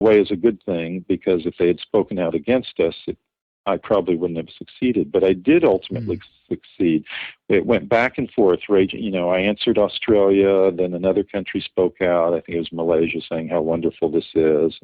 way is a good thing, because if they had spoken out against us, I probably wouldn't have succeeded. But I did ultimately succeed. It went back and forth, raging. I answered Australia, then another country spoke out. I think it was Malaysia, saying how wonderful this is.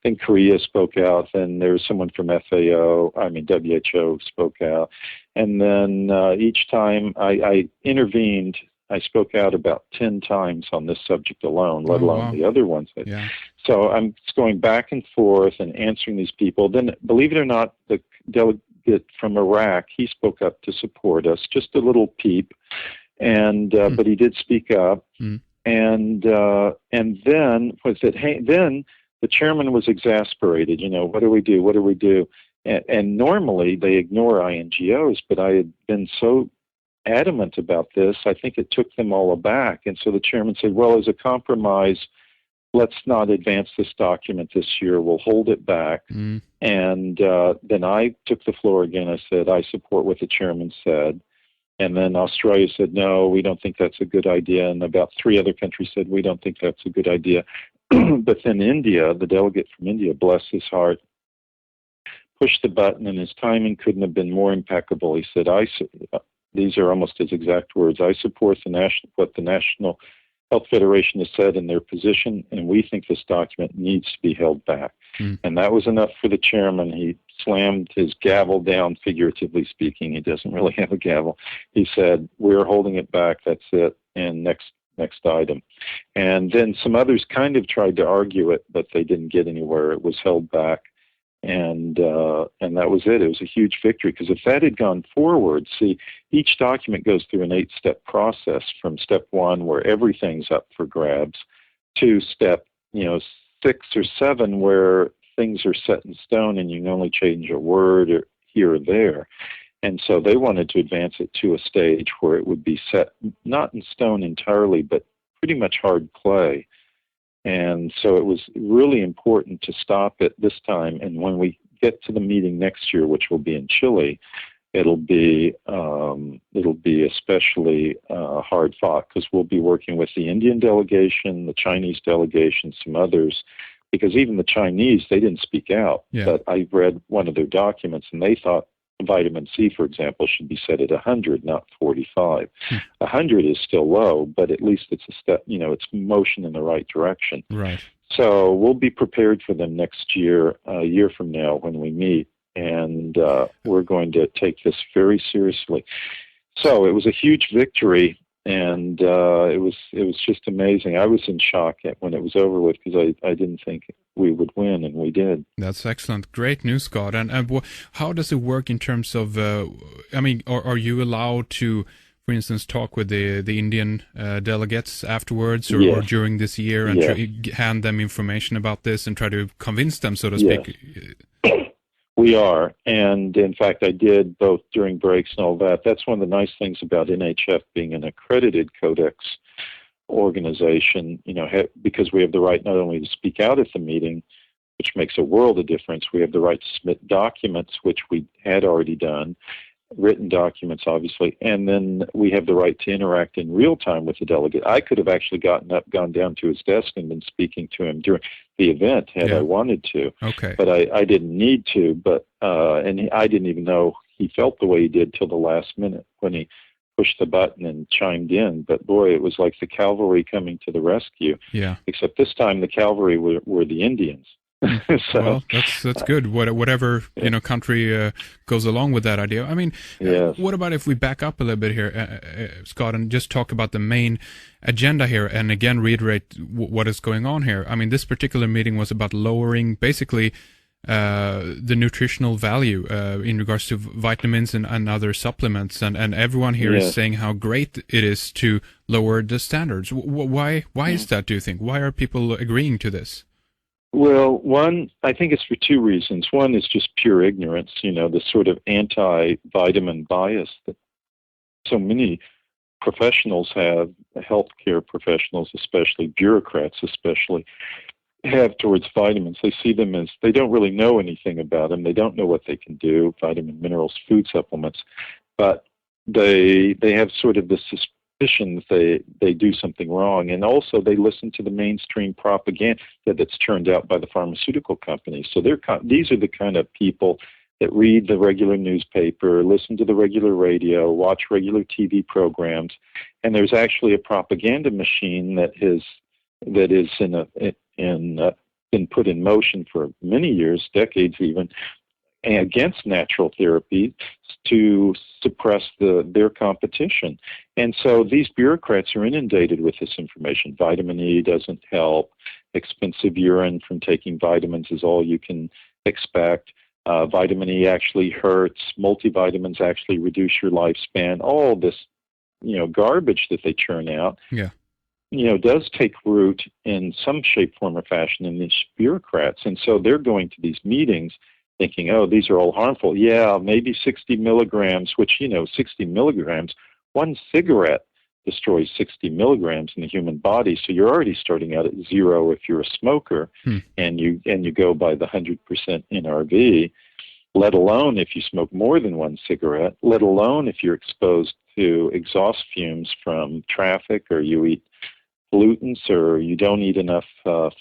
Then Korea spoke out. Then there was someone from WHO spoke out. And then each time I intervened, I spoke out about 10 times on this subject alone, let alone the other ones. Yeah. So I'm going back and forth and answering these people. Then, believe it or not, the delegate from Iraq, he spoke up to support us, just a little peep, and but he did speak up. And then then the chairman was exasperated. What do we do? What do we do? And normally they ignore INGOs, but I had been so adamant about this, I think it took them all aback. And so the chairman said, well, as a compromise, let's not advance this document this year. We'll hold it back. And then I took the floor again. I said, I support what the chairman said. And then Australia said, no, we don't think that's a good idea. And about 3 other countries said, we don't think that's a good idea. But then India, the delegate from India, bless his heart, pushed the button, and his timing couldn't have been more impeccable. He said, these are almost his exact words, I support what the National Health Federation has said in their position, and we think this document needs to be held back. And that was enough for the chairman. He slammed his gavel down, figuratively speaking. He doesn't really have a gavel. He said, we're holding it back, that's it, and next item. And then some others kind of tried to argue it, but they didn't get anywhere. It was held back. And that was it. It was a huge victory, because if that had gone forward, see, each document goes through an 8-step process, from step 1, where everything's up for grabs, to step 6 or 7, where things are set in stone and you can only change a word or here or there. And so they wanted to advance it to a stage where it would be set not in stone entirely, but pretty much hard clay. And so it was really important to stop it this time. And when we get to the meeting next year, which will be in Chile, it'll be especially hard fought, because we'll be working with the Indian delegation, the Chinese delegation, some others, because even the Chinese, they didn't speak out. Yeah. But I read one of their documents, and they thought vitamin C, for example, should be set at 100, not 45. 100 is still low, but at least it's a step, it's motion in the right direction. Right. So we'll be prepared for them next year, a year from now, when we meet, and we're going to take this very seriously. So it was a huge victory, and it was just amazing. I was in shock when it was over with, because I didn't think we would win, and we did. That's excellent. Great news, Scott. And how does it work in terms of, are you allowed to, for instance, talk with the Indian delegates afterwards or during this year and hand them information about this and try to convince them, so to speak? We are, and in fact, I did both during breaks and all that. That's one of the nice things about NHF being an accredited Codex organization, because we have the right not only to speak out at the meeting, which makes a world of difference. We have the right to submit documents, which we had already done, written documents, obviously, and then we have the right to interact in real time with the delegate. I could have actually gotten up, gone down to his desk, and been speaking to him during the event had I wanted to. Okay. But I didn't need to. But I didn't even know he felt the way he did till the last minute when he pushed the button and chimed in. But boy, it was like the cavalry coming to the rescue. Yeah. Except this time the cavalry were the Indians. So, well, that's good. Whatever country goes along with that idea. I mean, what about if we back up a little bit here, Scott, and just talk about the main agenda here, and again reiterate what is going on here. I mean, this particular meeting was about lowering basically the nutritional value in regards to vitamins and other supplements, and everyone here is saying how great it is to lower the standards. Why is that, do you think? Why are people agreeing to this? Well, I think it's for 2 reasons. One is just pure ignorance, the sort of anti-vitamin bias that so many professionals have, healthcare professionals especially, bureaucrats especially, have towards vitamins. They see them as, they don't really know anything about them. They don't know what they can do, vitamin, minerals, food supplements, but they have sort of this suspicion that they do something wrong. And also they listen to the mainstream propaganda that's churned out by the pharmaceutical companies. So these are the kind of people that read the regular newspaper, listen to the regular radio, watch regular TV programs, and there's actually a propaganda machine that is been put in motion for many years, decades even, against natural therapy to suppress their competition. And so these bureaucrats are inundated with this information. Vitamin E doesn't help. Expensive urine from taking vitamins is all you can expect. Vitamin E actually hurts. Multivitamins actually reduce your lifespan. All this, garbage that they churn out, does take root in some shape, form, or fashion in these bureaucrats. And so they're going to these meetings thinking, oh, these are all harmful. Yeah, maybe 60 milligrams, which, 60 milligrams, one cigarette destroys 60 milligrams in the human body. So you're already starting out at zero if you're a smoker, and you go by the 100% NRV, let alone if you smoke more than one cigarette, let alone if you're exposed to exhaust fumes from traffic, or you eat pollutants, or you don't eat enough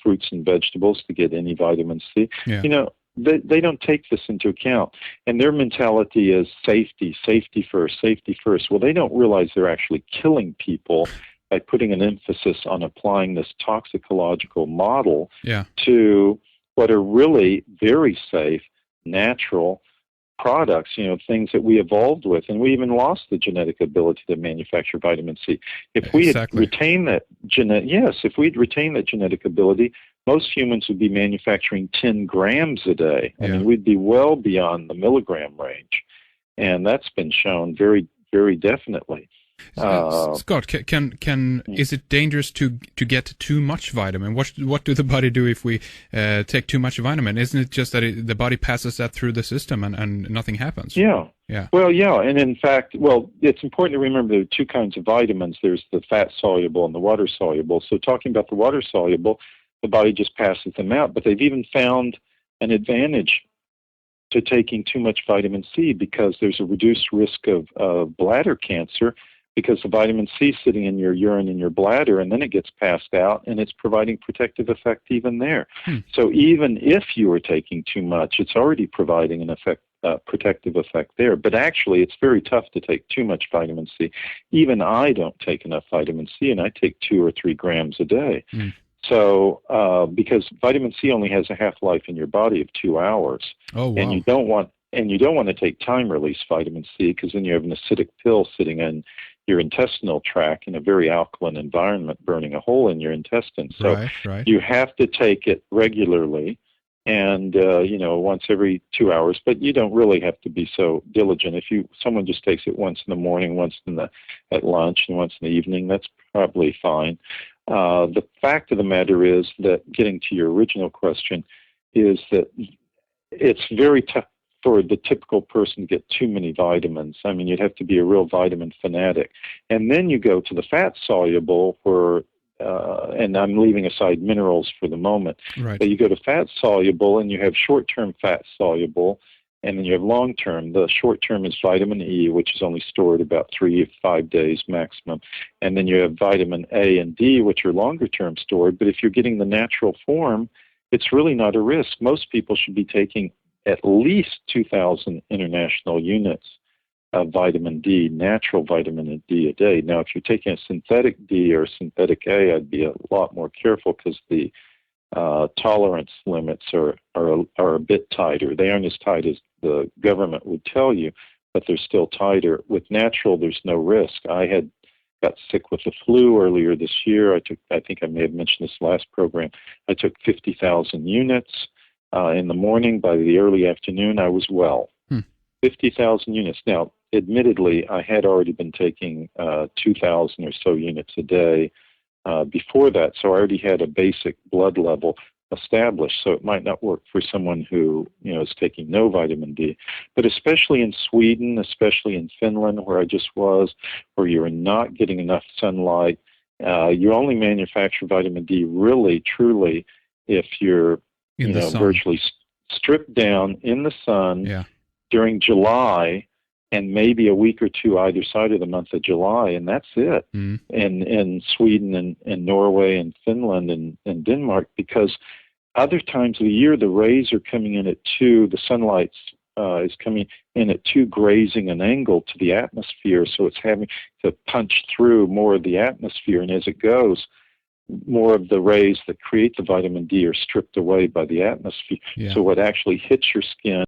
fruits and vegetables to get any vitamin C. Yeah. They don't take this into account. And their mentality is safety first, safety first. Well, they don't realize they're actually killing people by putting an emphasis on applying this toxicological model to what are really very safe, natural products, things that we evolved with. And we even lost the genetic ability to manufacture vitamin C. If we had retained that if we'd retained that genetic ability, most humans would be manufacturing 10 grams a day. I mean, we'd be well beyond the milligram range. And that's been shown very, very definitely. Scott, is it dangerous to get too much vitamin? What do the body do if we take too much vitamin? Isn't it just that the body passes that through the system and nothing happens? Yeah. Well, yeah, and in fact, it's important to remember there are two kinds of vitamins. There's the fat-soluble and the water-soluble. So talking about the water-soluble, the body just passes them out. But they've even found an advantage to taking too much vitamin C because there's a reduced risk of bladder cancer, because the vitamin C is sitting in your urine in your bladder, and then it gets passed out, and it's providing protective effect even there. So even if you are taking too much, it's already providing an protective effect there. But actually, it's very tough to take too much vitamin C. Even I don't take enough vitamin C, and I take 2 or 3 grams a day. So because vitamin C only has a half-life in your body of 2 hours. Oh, wow. And you don't want to take time-release vitamin C, because then you have an acidic pill sitting in your intestinal tract in a very alkaline environment, burning a hole in your intestines. So you have to take it regularly, and once every 2 hours. But you don't really have to be so diligent. If someone just takes it once in the morning, once at lunch, and once in the evening, that's probably fine. The fact of the matter is that, getting to your original question, is that it's very tough for the typical person to get too many vitamins. I mean, you'd have to be a real vitamin fanatic. And then you go to the fat-soluble, where, and I'm leaving aside minerals for the moment, but you go to fat-soluble, and you have short-term fat-soluble, and then you have long-term. The short-term is vitamin E, which is only stored about 3 to 5 days maximum. And then you have vitamin A and D, which are longer-term stored. But if you're getting the natural form, it's really not a risk. Most people should be taking at least 2,000 international units of vitamin D, natural vitamin D a day. Now, if you're taking a synthetic D or synthetic A, I'd be a lot more careful, because the tolerance limits are a bit tighter. They aren't as tight as the government would tell you, but they're still tighter. With natural, there's no risk. I got sick with the flu earlier this year. I think I may have mentioned this last program. I took 50,000 units in the morning. By the early afternoon, I was well. 50,000 units. Now, admittedly, I had already been taking 2,000 or so units a day before that, so I already had a basic blood level established. So it might not work for someone who is taking no vitamin D. But especially in Sweden, especially in Finland, where I just was, where you're not getting enough sunlight, you only manufacture vitamin D really, truly, if you're virtually stripped down in the sun during July, and maybe a week or two either side of the month of July, and that's it. In Sweden and Norway and Finland and Denmark, because other times of the year the rays are coming in at the sunlight is coming in at grazing an angle to the atmosphere, so it's having to punch through more of the atmosphere, and as it goes, more of the rays that create the vitamin D are stripped away by the atmosphere. So what actually hits your skin